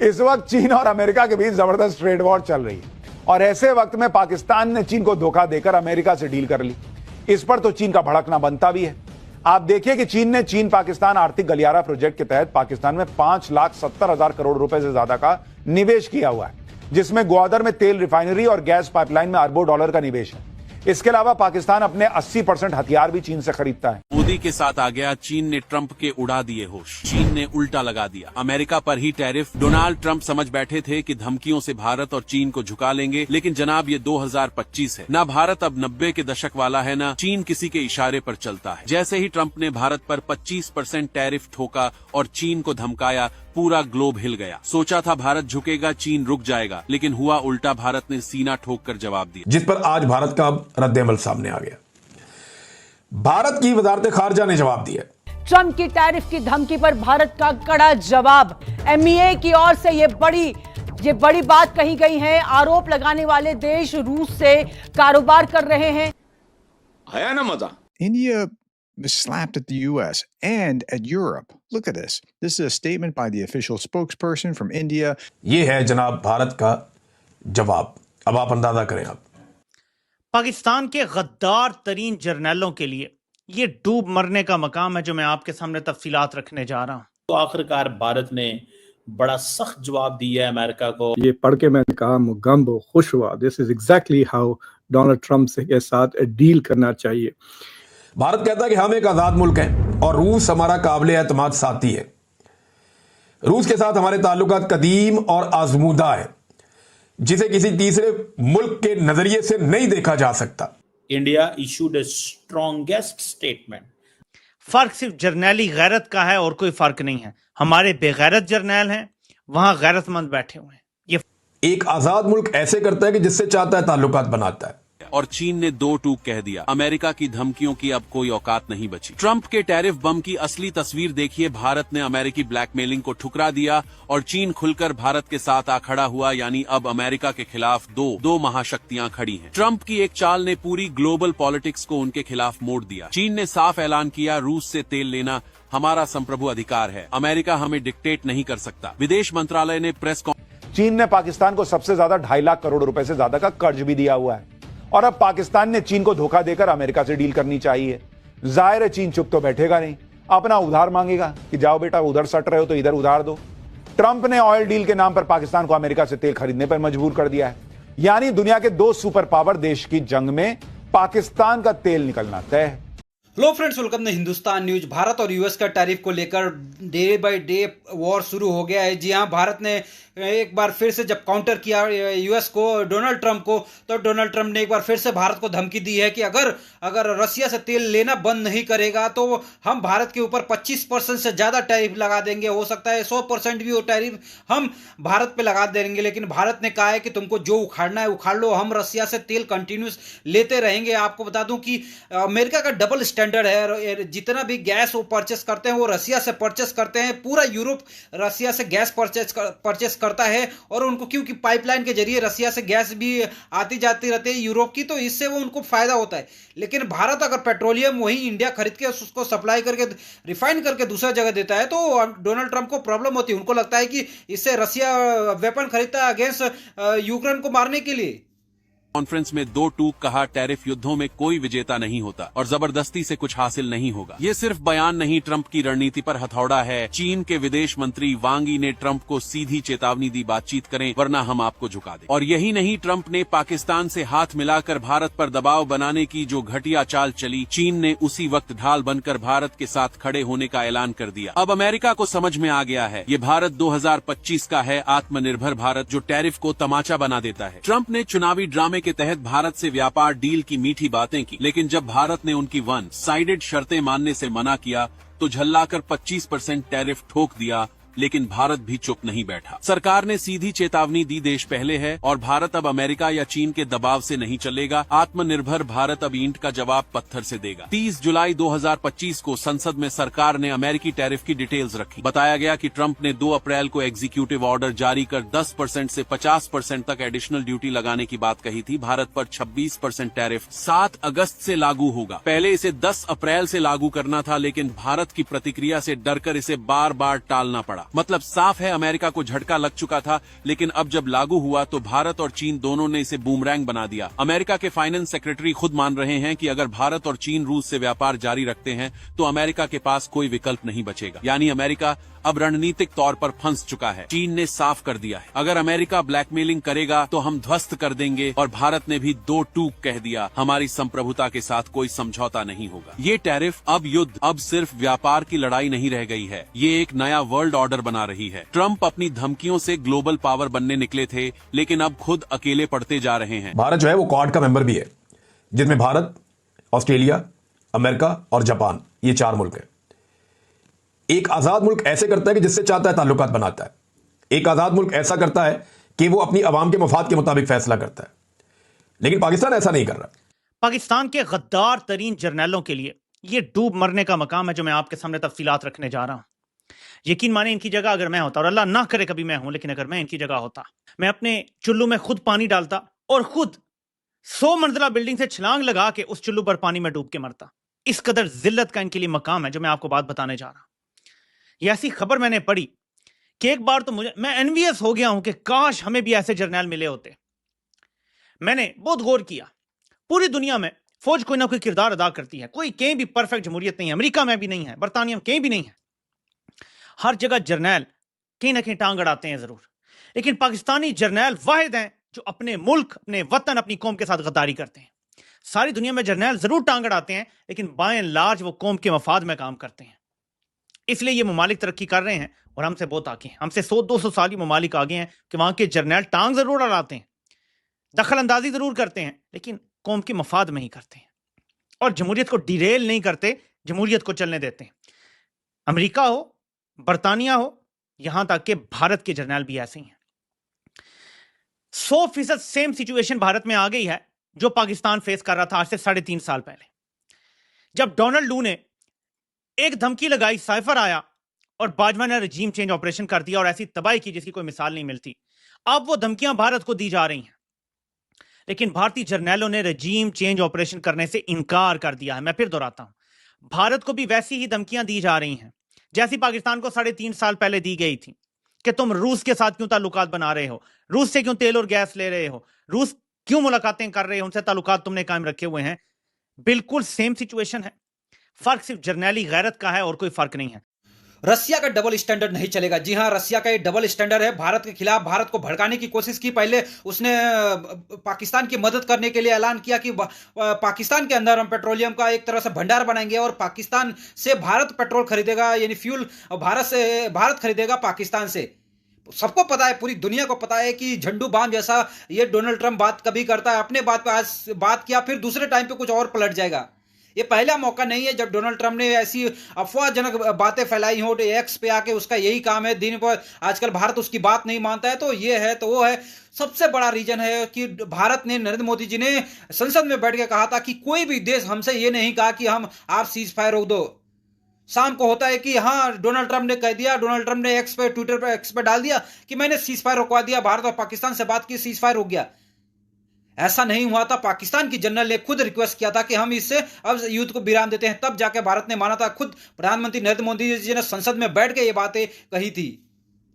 इस वक्त चीन और अमेरिका के बीच जबरदस्त ट्रेड वॉर चल रही है और ऐसे वक्त में पाकिस्तान ने चीन को धोखा देकर अमेरिका से डील कर ली। इस पर तो चीन का भड़कना बनता भी है। आप देखिए कि चीन पाकिस्तान आर्थिक गलियारा प्रोजेक्ट के तहत पाकिस्तान में 5,70,000 करोड़ रुपए से ज्यादा का निवेश किया हुआ है, जिसमें ग्वादर में तेल रिफाइनरी और गैस पाइपलाइन में अरबों डॉलर का निवेश है। इसके अलावा पाकिस्तान अपने 80% हथियार भी चीन से खरीदता है। मोदी के साथ आ गया चीन ने ट्रंप के उड़ा दिए होश। चीन ने उल्टा लगा दिया अमेरिका पर ही टैरिफ। डोनाल्ड ट्रंप समझ बैठे थे कि धमकियों से भारत और चीन को झुका लेंगे, लेकिन जनाब ये 2025 है। ना भारत अब 90 के दशक वाला है, ना चीन किसी के इशारे पर चलता है। जैसे ही ट्रंप ने भारत पर 25% टैरिफ ठोका और चीन को धमकाया, पूरा ग्लोब हिल गया। सोचा था भारत झुकेगा, चीन रुक जाएगा, लेकिन हुआ उल्टा। भारत ने सीना ठोक कर जवाब दिया, जिस पर आज भारत का रद्द-ए-अमल सामने आ गया। भारत की वजारत खारजा ने जवाब दिया। ट्रंप की टैरिफ की धमकी पर भारत का कड़ा जवाब। एमईए की ओर से ये बड़ी बात कही गई है। आरोप लगाने वाले देश रूस से कारोबार कर रहे हैं। आया ना मजा। India slapped at the US and at Europe. Look at this. This is a statement by the official spokesperson from India. ये है जनाब भारत का जवाब। अब आप अंदाजा करें। आप पाकिस्तान के गद्दार तरीन जर्नैलों के लिए ये डूब मरने का मकाम है, जो मैं आपके सामने तफसीलात रखने जा रहा हूं। तो आखिरकार भारत ने बड़ा सख्त जवाब दिया है अमेरिका को। ये पढ़ के मैंने कहा मुगम्ब खुश हुआ। This is exactly how Donald Trump के साथ डील करना चाहिए। भारत कहता है कि हम एक आजाद मुल्क हैं और रूस हमारा काबिल एतमाद साथी है। रूस के साथ हमारे ताल्लुकात कदीम और आजमूदा है, जिसे किसी तीसरे मुल्क के नजरिए से नहीं देखा जा सकता। इंडिया इशूड ए स्ट्रॉन्गेस्ट स्टेटमेंट। फर्क सिर्फ जर्नैली गैरत का है और कोई फर्क नहीं है। हमारे बेगैरत जर्नैल हैं, वहां गैरतमंद बैठे हुए हैं। ये एक आजाद मुल्क ऐसे करता है कि जिससे चाहता है ताल्लुकात बनाता है। और चीन ने दो टूक कह दिया। अमेरिका की धमकियों की अब कोई औकात नहीं बची। ट्रंप के टैरिफ बम की असली तस्वीर देखिए। भारत ने अमेरिकी ब्लैकमेलिंग को ठुकरा दिया और चीन खुलकर भारत के साथ आ खड़ा हुआ। यानी अब अमेरिका के खिलाफ दो महाशक्तियां खड़ी हैं। ट्रंप की एक चाल ने पूरी ग्लोबल पॉलिटिक्स को उनके खिलाफ मोड़ दिया। चीन ने साफ ऐलान किया, रूस से तेल लेना हमारा संप्रभु अधिकार है, अमेरिका हमें डिक्टेट नहीं कर सकता। विदेश मंत्रालय ने प्रेस चीन ने पाकिस्तान को सबसे ज्यादा 2.5 लाख करोड़ रुपए से ज्यादा का कर्ज भी दिया हुआ है और अब पाकिस्तान ने चीन को धोखा देकर अमेरिका से डील करनी चाहिए। जाहिर है चीन चुप तो बैठेगा नहीं, अपना उधार मांगेगा कि जाओ बेटा उधर सट रहे हो तो इधर उधार दो। ट्रंप ने ऑयल डील के नाम पर पाकिस्तान को अमेरिका से तेल खरीदने पर मजबूर कर दिया है। यानी दुनिया के 2 सुपर पावर देश की जंग में पाकिस्तान का तेल निकलना तय है। Hello friends, welcome to Hindustan news. Bharat और यूएस का टैरिफ को लेकर डे बाय डे वॉर शुरू हो गया है। जी हां, भारत ने एक बार फिर से जब काउंटर किया यूएस को, डोनाल्ड ट्रंप को, तो डोनाल्ड ट्रंप ने एक बार फिर से भारत को धमकी दी है कि अगर रसिया से तेल लेना बंद नहीं करेगा तो हम भारत के ऊपर 25% से ज्यादा टैरिफ लगा देंगे। हो सकता है 100% भी वो टैरिफ हम भारत पे लगा देंगे। लेकिन भारत ने कहा है कि तुमको जो उखाड़ना है उखाड़ लो, हम रसिया से तेल कंटिन्यूस लेते रहेंगे। आपको बता दूं कि अमेरिका का डबल स्टैंडर्ड है। जितना भी गैस वो परचेस करते हैं वो रसिया से परचेस करते हैं। पूरा यूरोप रसिया से गैस परचेस करता है और उनको क्योंकि पाइपलाइन के जरिए रसिया से गैस भी आती जाती रहती है यूरोप की, तो इससे वो उनको फायदा होता है। लेकिन भारत अगर पेट्रोलियम वही इंडिया खरीद के उसको सप्लाई करके रिफाइन करके दूसरा जगह देता है तो डोनाल्ड ट्रंप को प्रॉब्लम होती है। उनको लगता है कि इससे रसिया वेपन खरीदता है अगेंस्ट यूक्रेन को मारने के लिए। कॉन्फ्रेंस में 2 टूक कहा, टैरिफ युद्धों में कोई विजेता नहीं होता और जबरदस्ती से कुछ हासिल नहीं होगा। ये सिर्फ बयान नहीं, ट्रंप की रणनीति पर हथौड़ा है। चीन के विदेश मंत्री वांग यी ने ट्रंप को सीधी चेतावनी दी, बातचीत करें वरना हम आपको झुका दें। और यही नहीं, ट्रंप ने पाकिस्तान से हाथ मिलाकर भारत पर दबाव बनाने की जो घटिया चाल चली, चीन ने उसी वक्त ढाल बनकर भारत के साथ खड़े होने का ऐलान कर दिया। अब अमेरिका को समझ में आ गया है, ये भारत 2025 का है, आत्मनिर्भर भारत जो टैरिफ को तमाचा बना देता है। ट्रंप ने चुनावी ड्रामे के तहत भारत से व्यापार डील की मीठी बातें की, लेकिन जब भारत ने उनकी वन साइडेड शर्तें मानने से मना किया तो झल्लाकर 25% टैरिफ ठोक दिया। लेकिन भारत भी चुप नहीं बैठा। सरकार ने सीधी चेतावनी दी, देश पहले है और भारत अब अमेरिका या चीन के दबाव से नहीं चलेगा। आत्मनिर्भर भारत अब ईंट का जवाब पत्थर से देगा। 30 जुलाई 2025 को संसद में सरकार ने अमेरिकी टैरिफ की डिटेल्स रखी। बताया गया कि ट्रंप ने 2 अप्रैल को एग्जीक्यूटिव ऑर्डर जारी कर 10% से 50% तक एडिशनल ड्यूटी लगाने की बात कही थी। भारत पर 26% टैरिफ 7 अगस्त से लागू होगा। पहले इसे 10 अप्रैल से लागू करना था, लेकिन भारत की प्रतिक्रिया से डरकर इसे बार बार टालना पड़ा। पड़ा। मतलब साफ है अमेरिका को झटका लग चुका था, लेकिन अब जब लागू हुआ तो भारत और चीन दोनों ने इसे बूमरैंग बना दिया। अमेरिका के फाइनेंस सेक्रेटरी खुद मान रहे हैं कि अगर भारत और चीन रूस से व्यापार जारी रखते हैं तो अमेरिका के पास कोई विकल्प नहीं बचेगा। यानी अमेरिका अब रणनीतिक तौर पर फंस चुका है। चीन ने साफ कर दिया है, अगर अमेरिका ब्लैकमेलिंग करेगा तो हम ध्वस्त कर देंगे, और भारत ने भी दो टूक कह दिया, हमारी संप्रभुता के साथ कोई समझौता नहीं होगा। ये टैरिफ अब युद्ध, अब सिर्फ व्यापार की लड़ाई नहीं रह गई है, ये एक नया वर्ल्ड ऑर्डर बना रही है। ट्रंप अपनी धमकियों से ग्लोबल पावर बनने निकले थे, लेकिन अब खुद अकेले पड़ते जा रहे हैं। भारत जो है वो क्वाड का मेंबर भी है, जिसमें भारत, ऑस्ट्रेलिया, अमेरिका और जापान, ये 4 मुल्क हैं। एक आजाद मुल्क ऐसे करता है कि जिससे चाहता है ताल्लुकात बनाता है। एक आजाद मुल्क ऐसा करता है कि वो अपनी अवाम के मफाद के मुताबिक फैसला करता है। लेकिन पाकिस्तान ऐसा नहीं कर रहा। पाकिस्तान के गद्दार तरीन जर्नैलों के लिए ये डूब मरने का मकाम है जो मैं आपके सामने तफसीलात रखने जा रहा हूं। यकीन माने इनकी जगह अगर मैं होता, और अल्लाह ना करे कभी मैं हूं, लेकिन अगर मैं इनकी जगह होता, मैं अपने चुल्लू में खुद पानी डालता और खुद 100 मंजिला बिल्डिंग से छलांग लगा के उस चुल्लू पर पानी में डूब के मरता। इस कदर जिल्लत का इनके लिए मकाम है जो मैं आपको बात बताने जा रहा हूं। ये ऐसी खबर मैंने पढ़ी कि एक बार तो मैं एनवियस हो गया हूं कि काश हमें भी ऐसे जर्नैल मिले होते। मैंने बहुत गौर किया, पूरी दुनिया में फौज कोई ना कोई किरदार अदा करती है, कोई कहीं भी परफेक्ट जमहूरियत नहीं है, अमेरिका में भी नहीं है, बरतानिया में कहीं भी नहीं है। हर जगह जर्नैल कहीं ना कहीं टांग अड़ाते हैं जरूर, लेकिन पाकिस्तानी जर्नैल वाहिद हैं जो अपने मुल्क, अपने वतन, अपनी कौम के साथ गद्दारी करते हैं। सारी दुनिया में जर्नैल जरूर टांग अड़ाते हैं, लेकिन बाय एंड लार्ज वो कौम के मफाद में काम करते हैं। इसलिए ये ममालिक तरक्की कर रहे हैं और हमसे बहुत आगे हैं। हमसे 100-200 साल की ममालिक आगे हैं कि वहां के जर्नैल टांग जरूर अड़ाते हैं, दखल अंदाजी जरूर करते हैं, लेकिन कौम के मफाद में ही करते हैं और जमहूरियत को डिरेल नहीं करते, जमहूरियत को चलने देते हैं। अमेरिका हो, बरतानिया हो, यहां तक कि भारत के जर्नैल भी ऐसे ही हैं। 100% सेम सिचुएशन भारत में आ गई है जो पाकिस्तान फेस कर रहा था आज से 3.5 साल पहले, जब डोनाल्ड लू ने एक धमकी लगाई, साइफर आया और बाजवा ने रजीम चेंज ऑपरेशन कर दिया और ऐसी तबाही की जिसकी कोई मिसाल नहीं मिलती। अब वो धमकियां भारत को दी जा रही हैं, लेकिन भारतीय जर्नैलों ने रजीम चेंज ऑपरेशन करने से इनकार कर दिया है। मैं फिर दोहराता हूं, भारत को भी वैसी ही धमकियां दी जा रही हैं जैसी पाकिस्तान को 3.5 साल पहले दी गई थी कि तुम रूस के साथ क्यों ताल्लुकात बना रहे हो, रूस से क्यों तेल और गैस ले रहे हो, रूस क्यों मुलाकातें कर रहे हो, उनसे ताल्लुकात तुमने कायम रखे हुए हैं। बिल्कुल सेम सिचुएशन है, फर्क सिर्फ जर्नैली गैरत का है और कोई फर्क नहीं है। रसिया का डबल स्टैंडर्ड नहीं चलेगा। जी हां, रसिया का ये डबल स्टैंडर्ड है। भारत के खिलाफ भारत को भड़काने की कोशिश की। पहले उसने पाकिस्तान की मदद करने के लिए ऐलान किया कि पाकिस्तान के अंदर हम पेट्रोलियम का एक तरह से भंडार बनाएंगे और पाकिस्तान से भारत पेट्रोल खरीदेगा, यानी फ्यूल भारत खरीदेगा पाकिस्तान से। सबको पता है, पूरी दुनिया को पता है कि झंडू बाम जैसा ये डोनाल्ड ट्रंप बात कभी करता है, अपने बात पे आज बात किया, फिर दूसरे टाइम पे कुछ और पलट जाएगा। ये पहला मौका नहीं है जब डोनाल्ड ट्रंप ने ऐसी अफवाहजनक बातें फैलाई हो। एक्स पे आके उसका यही काम है, दिन पर आजकल भारत उसकी बात नहीं मानता है, तो ये है तो वो है। सबसे बड़ा रीजन है कि भारत ने, नरेंद्र मोदी जी ने संसद में बैठ के कहा था कि कोई भी देश हमसे ये नहीं कहा कि आप सीज फायर रोक दो। शाम को होता है कि हाँ, डोनाल्ड ट्रंप ने कह दिया, डोनाल्ड ट्रंप ने एक्स पे, ट्विटर पे, एक्स पे डाल दिया कि मैंने सीज फायर रुकवा दिया, भारत और पाकिस्तान से बात की, सीज फायर हो गया। ऐसा नहीं हुआ था। पाकिस्तान की जनरल ने खुद रिक्वेस्ट किया था कि हम इससे अब युद्ध को विराम देते हैं, तब जाके भारत ने माना था। खुद प्रधानमंत्री नरेंद्र मोदी जी ने संसद में बैठ के ये बातें कही थी।